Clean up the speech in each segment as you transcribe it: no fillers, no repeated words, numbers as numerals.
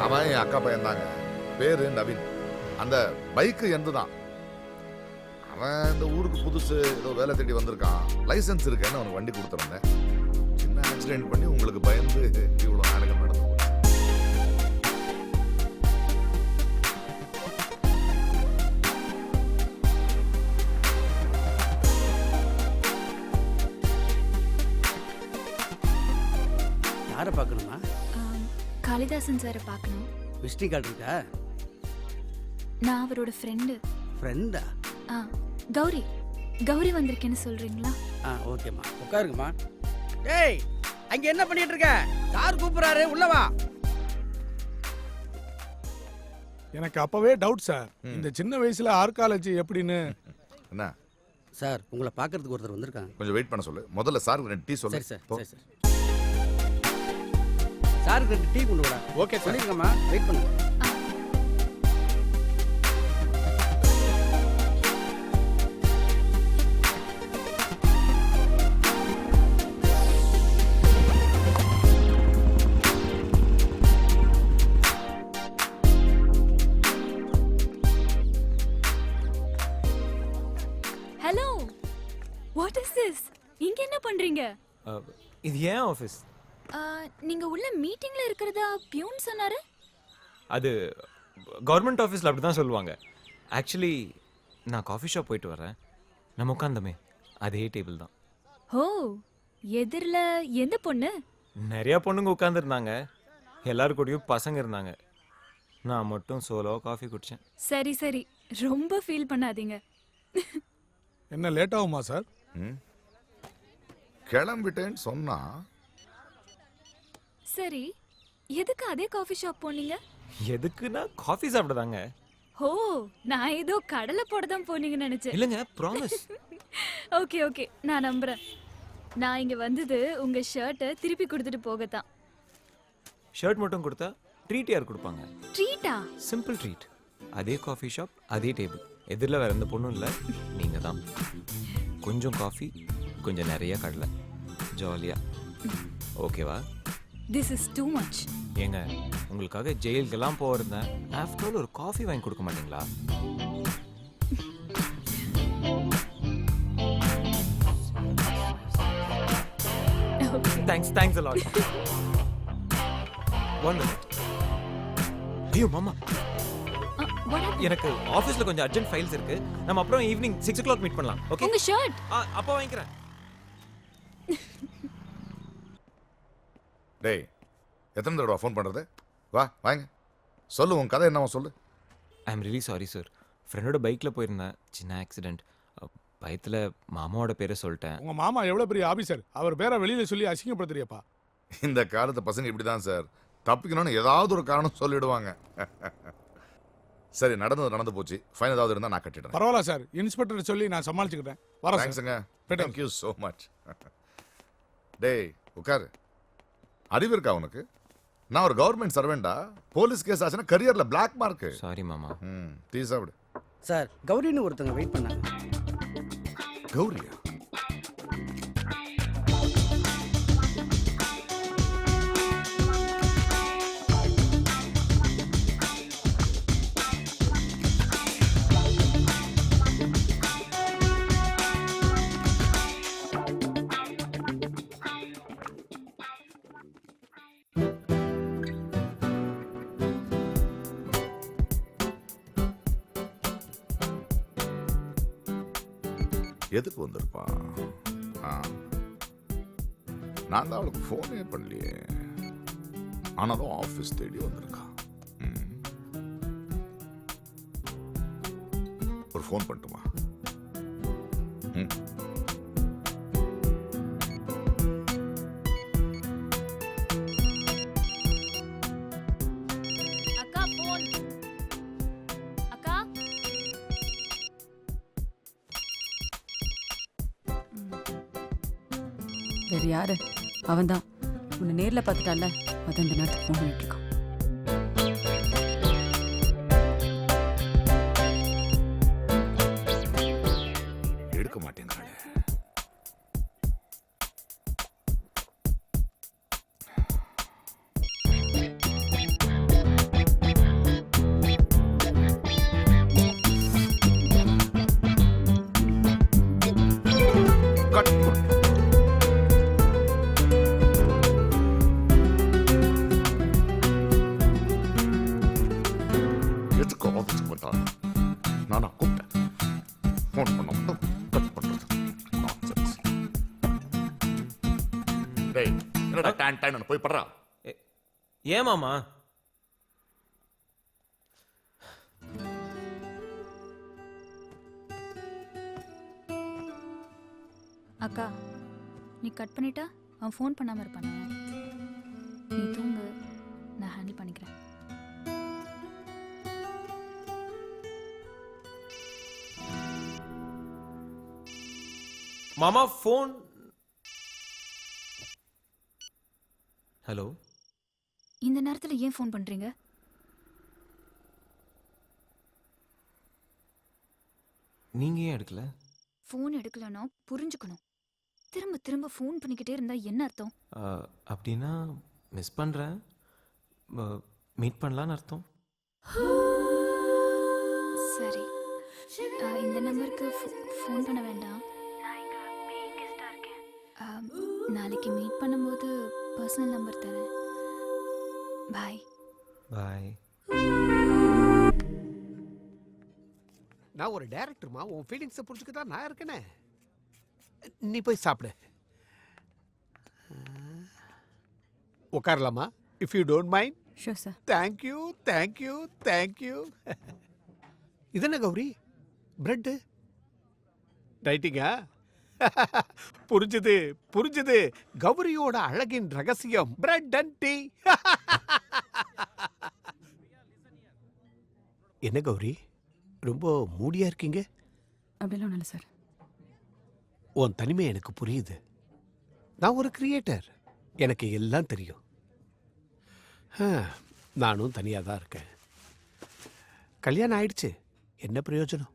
அவன் என் அக்கா பையன் தாங்க, பேரு நவீன். அந்த பைக்கு எந்துதான். அவன் இந்த ஊருக்கு புதுசு, ஏதோ வேலை தேடி வந்திருக்கான். லைசன்ஸ் இருக்கேன்னு அவனுக்கு வண்டி கொடுத்துருந்தேன். சின்ன ஆக்சிடென்ட் பண்ணி உங்களுக்கு பயந்து இவ்வளவு நாடகம் நடந்து போச்சு. யாரை பார்க்கணுமா? காளிதாசன் சாரை பார்க்கணும். விசிட்டிங் கார்டு இருக்கா? நான் அவரோட ஃப்ரெண்டு. ஃப்ரெண்டா? கௌரி. கௌரி வந்திருக்கேன்னு சொல்றீங்களா? ஓகேம்மா, உட்காருங்கம்மா. டேய், அங்க என்ன பண்ணிட்டு இருக்க? சார் கூப்பிடுறாரு, உள்ள வா. எனக்கு அப்பவே டவுட் சார், இந்த சின்ன வயசுல ஆர்காலஜி எப்படின்னு. என்ன சார், உங்களை பார்க்கறதுக்கு ஒருத்தர் வந்திருக்காங்க. கொஞ்சம் வெயிட் பண்ண சொல்லு. முதல்ல சார் 2 டீ சொல்லு. சரி சார், சரி சார். சாருக்கு 2 டீ கொண்டு வாடா. Okay sir. சொல்லிருங்கம்மா, வெயிட் பண்ணுங்க. Hello, what is this? இங்க என்ன பண்றீங்க? இது ஏன் ஆஃபீஸ்? நீங்க உள்ள மீட்டிங்ல இருக்கிறதா பியூன் சொன்னாரு. அது கவர்மெண்ட் ஆஃபீஸில் அப்படி தான் சொல்லுவாங்க. ஆக்சுவலி நான் காஃபி ஷாப் போயிட்டு வரேன். நம்ம உட்காந்தமே அதே டேபிள் தான். ஓ, எதிரில் எந்த பொண்ணு? நிறையா பொண்ணுங்க உட்காந்துருந்தாங்க, எல்லாரு கூடயும் பசங்க இருந்தாங்க. நான் மட்டும் சோலோ காஃபி குடித்தேன். சரி சரி, ரொம்ப ஃபீல் பண்ணாதீங்க. என்ன லேட் ஆகுமா சார்? கிளம்பிட்டேன்னு சொன்னா. சரி, எதுக்கு அதே காஃபி ஷாப் போனீங்க? எதுக்குன்னா காஃபி சாப்பிடுதாங்க. ஓ, நான் ஏதோ கடலை போட தான் போனீங்கன்னு நினைச்சேன். இல்லைங்க, ப்ராமிஸ். ஓகே ஓகே, நான் நம்புறேன். நான் இங்க வந்தது உங்க ஷர்ட்டை திருப்பி கொடுத்துட்டு போகத்தான். ஷர்ட் மட்டும் கொடுத்தா ட்ரீட் யார் கொடுப்பாங்க? ட்ரீட்டா? Simple treat. அதே காஃபி ஷாப், அதே டேபிள். எதிரில் வேற எந்த பொண்ணும் இல்லை, நீங்க தான். கொஞ்சம் காஃபி, கொஞ்சம் நிறைய கடலை. ஜாலியா. ஓகேவா? This is too much. ஏங்க, உங்களுக்காக ஜெயிலுக்கெல்லாம் போயிருந்தேன். ஆஃப்டர் ஆல் ஒரு காஃபி வாங்கி கொடுக்க மாட்டீங்களா? Thanks thanks a lot. 1 minute. ஐயோ மாமா, எனக்கு ஆஃபீஸ்ல கொஞ்சம் அர்ஜென்ட் ஃபைல்ஸ் இருக்கு. நம்ம அப்புறம் ஈவினிங் 6 o'clock மீட் பண்ணலாம். ஓகே? உங்க ஷர்ட் அப்போ வாங்கிக்கிறேன். டேய், எத்தனை தடவை ஃபோன் பண்றது? வா வாங்க, சொல்லு உன் கதை என்னவோ சொல்லு. I am really sorry sir. ஃப்ரெண்டோட பைக்கில் போயிருந்தேன், சின்ன ஆக்சிடென்ட். பயத்தில் மாமாவோட பேரை சொல்லிட்டேன். உங்க மாமா எவ்வளவு பெரிய ஆபீசர், அவர் பேரை வெளியில சொல்லி அசிங்கப்படுத்துறியப்பா. இந்த காலத்து பசங்க இப்படிதான் சார், தப்பிக்கணும்னு ஏதாவது ஒரு காரணம் சொல்லிடுவாங்க. சரி, நடந்து போச்சு. ஃபைன் ஏதாவது இருந்தா நான் கட்டிடுறேன். பரவாயில்ல சார், இன்ஸ்பெக்டர் சொல்லி நான் சமாளிச்சுக்கிட்டேன். வரேன் சார். தேங்க்ஸுங்க. Thank you so much. டேய் உட்காரு. அறிவு இருக்கா உனக்கு? நான் ஒரு கவர்மெண்ட் சர்வெண்டா. போலீஸ் கேஸ் ஆச்சுன்னா கரியர்ல பிளாக் மார்க். சாரி மாமா. டீ சாப்பிடு. சார், கௌரின்னு ஒருத்தங்க வெயிட் பண்ணாங்க. கௌரியா? எதுக்கு வந்திருப்பான்? நான் தான் அவளுக்கு ஃபோனே பண்ணலையே. ஆனாலும் ஆஃபீஸ் தேடி வந்திருக்கான். ஒரு ஃபோன் பண்ணட்டுமா? அக்கா போன். அக்கா, வேறு யாரு? அவன்தான். உன்னை நேர்ல பார்த்துட்டால, அதான் இந்த நேரத்துக்கு ஃபோன் பண்ணிட்டு இருக்கான். எடுக்க மாட்டேங்கிறாளே. என்னடா டான் டான் போய் படுறா. ஏன் மாமா? அக்கா நீ கட் பண்ணிட்டா அவன் ஃபோன் பண்ணாம இருப்பானே. நீ தூங்கு, நான் ஹேண்டில் பண்ணிக்கிறேன். மாமா ஃபோன். ஹலோ, இந்த நேரத்துல ஏன் ஃபோன் பண்றீங்க? நீங்க ஏன் எடுக்கல? ஃபோன் எடுக்கலன்னா புரிஞ்சுக்கணும். திரும்ப திரும்ப ஃபோன் பண்ணிக்கிட்டே இருந்தா என்ன அர்த்தம்? அப்படின்னா மிஸ் பண்றேன், மீட் பண்ணலான்னு அர்த்தம். சரி, இந்த நம்பருக்கு ஃபோன் பண்ண வேண்டாம். நாளைக்கு மீட் பண்ணும்போது பர்சனல் நம்பர் தரேன். பாய். பாய். நான் ஒரு டைரக்டர்மா, உன் ஃபீலிங்ஸை புரிஞ்சுக்க தான் நான் இருக்கேனே. நீ போய் சாப்பிடு. உட்காரலாமா? If you don't mind. Sure sir. Thank you thank you thank you. இது என்ன கௌரி, பிரெட்டு டைட்டிங்கா? புரிஞ்சுது புரிஞ்சுது. கௌரியோட அழகின் ரகசியம் பிரெட் அண்ட் டீ. என்ன கௌரி, ரொம்ப மூடியா இருக்கீங்க? அப்படிலாம் ஒன்றும் இல்லை சார். உன் தனிமை எனக்கு புரியுது. நான் ஒரு கிரியேட்டர், எனக்கு எல்லாம் தெரியும். நானும் தனியாக தான் இருக்கேன். கல்யாணம் ஆயிடுச்சு, என்ன பிரயோஜனம்?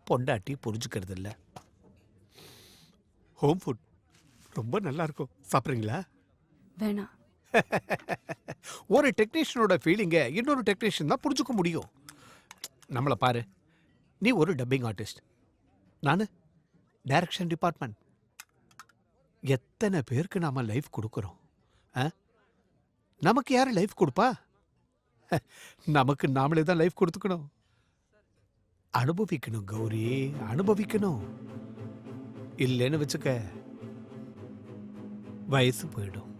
பொண்டாட்டி புரிஞ்சுக்கிறது இல்லை. ஹோம் ஃபுட் ரொம்ப நல்லா இருக்கும், சாப்பிட்றீங்களா? வேணாம். ஒரு டெக்னீஷியனோட ஃபீலிங்கை இன்னொரு டெக்னீஷியன் தான் புரிஞ்சுக்க முடியும். நம்மளை பாரு, நீ ஒரு டப்பிங் ஆர்டிஸ்ட், நான் டைரக்ஷன் டிபார்ட்மெண்ட். எத்தனை பேருக்கு நாம லைஃப் கொடுக்குறோம்? நமக்கு யாரு லைஃப் கொடுப்பா? நமக்கு நாமளே தான் லைஃப் கொடுத்துக்கணும். அனுபவிக்கணும் கௌரி, அனுபவிக்கணும். இல்லைன்னு வச்சுக்க, வயசு போயிடும்.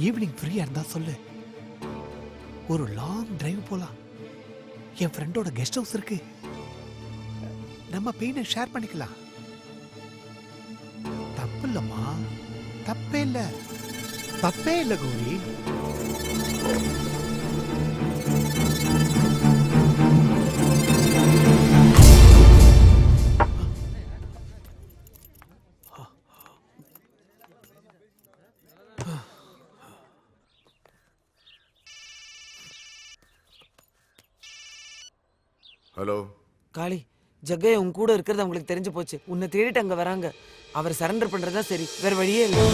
ஈவினிங் ஃப்ரீயா இருந்தா சொல்லு, ஒரு லாங் டிரைவ் போலாம். என் ஃப்ரெண்டோட கெஸ்ட் ஹவுஸ் இருக்கு, நம்ம பெயினை ஷேர் பண்ணிக்கலாம். தப்பு இல்லம்மா, தப்பே இல்ல, தப்பே இல்ல கௌரி. ஹலோ காளி, ஜக்கையா உன் கூட இருக்கிறது அவங்களுக்கு தெரிஞ்சு போச்சு. உன்னை தேடிட்டு அங்க வராங்க. அவர் சரண்டர் பண்றதா சரி, வேற வழியே இல்லை.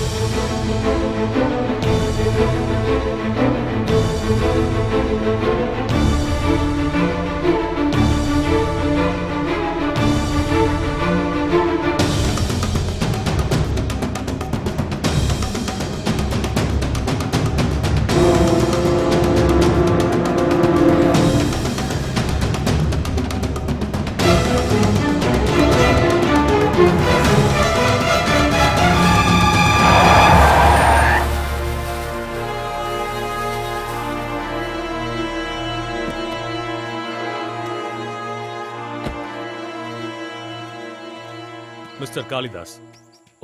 மிஸ்டர் காளிதாஸ்,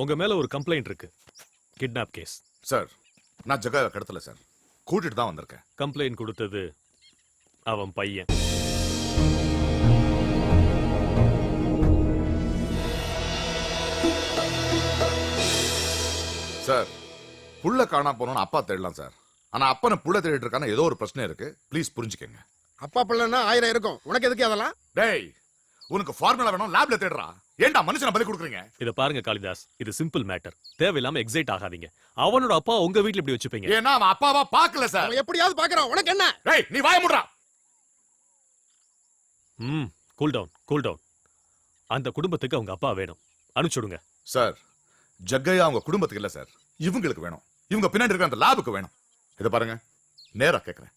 உங்க மேல ஒரு கம்ப்ளைண்ட் இருக்கு. Kidnap case. சார், நான் ஜகாவை கடத்தல சார், கூட்டிட்டு தான் வந்திருக்கேன். கம்ப்ளைண்ட் கொடுத்தது அவன் பையன். சார், புள்ள காணா போனோம்னு அப்பா தேடலாம் சார். ஆனா அப்பனை புள்ள தேடிட்டு இருக்கான ஏதோ ஒரு பிரச்சனை இருக்கு. ப்ளீஸ் புரிஞ்சுக்கங்க. அப்பா பிள்ளைன்னா 1000 இருக்கும், உனக்கு எதுக்கு அதெல்லாம்? டேய், உனக்கு ஃபார்முலா வேணும், லேப்ல தேடுறா. ஏன்டா மனுஷனை பலி கொடுக்குறீங்க? இத பாருங்க காளிதாஸ், இது சிம்பிள் மேட்டர். தேவையில்லாம எக்ஸைட் ஆகாதீங்க. அவனோட அப்பா உங்க வீட்ல இப்படி வச்சுப்பீங்க? ஏன்னா அவன் அப்பாவா பார்க்கல சார். அவன் எப்படியாவது பாக்குறான், உனக்கு என்ன? டேய், நீ வாய மூடுடா. Cool down, cool down. அந்த குடும்பத்துக்கு அவங்க அப்பா வேணும், அனுப்பிச்சுடுங்க. சார், ஜக்கையா அவங்க குடும்பத்துக்கு இல்ல சார், இவங்களுக்கு வேணும். இவங்க பின்னாடி இருக்க அந்த லேபுக்கு வேணும். இத பாருங்க, நேரா கேக்குறேன்.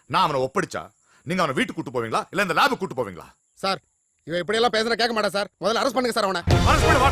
நான் அவனை ஒப்படைச்சா நீங்க அவனை வீட்டுக்கு கூட்டு போவீங்களா இல்ல இந்த லேபுக்கு கூட்டு போவீங்களா? சார், இவன் இப்படி எல்லாம் பேசுற கேட்க மாட்டா சார். முதல்ல அரெஸ்ட் பண்ணுங்க சார் அவனை. அரஸ்ட் பண்ணு, வா.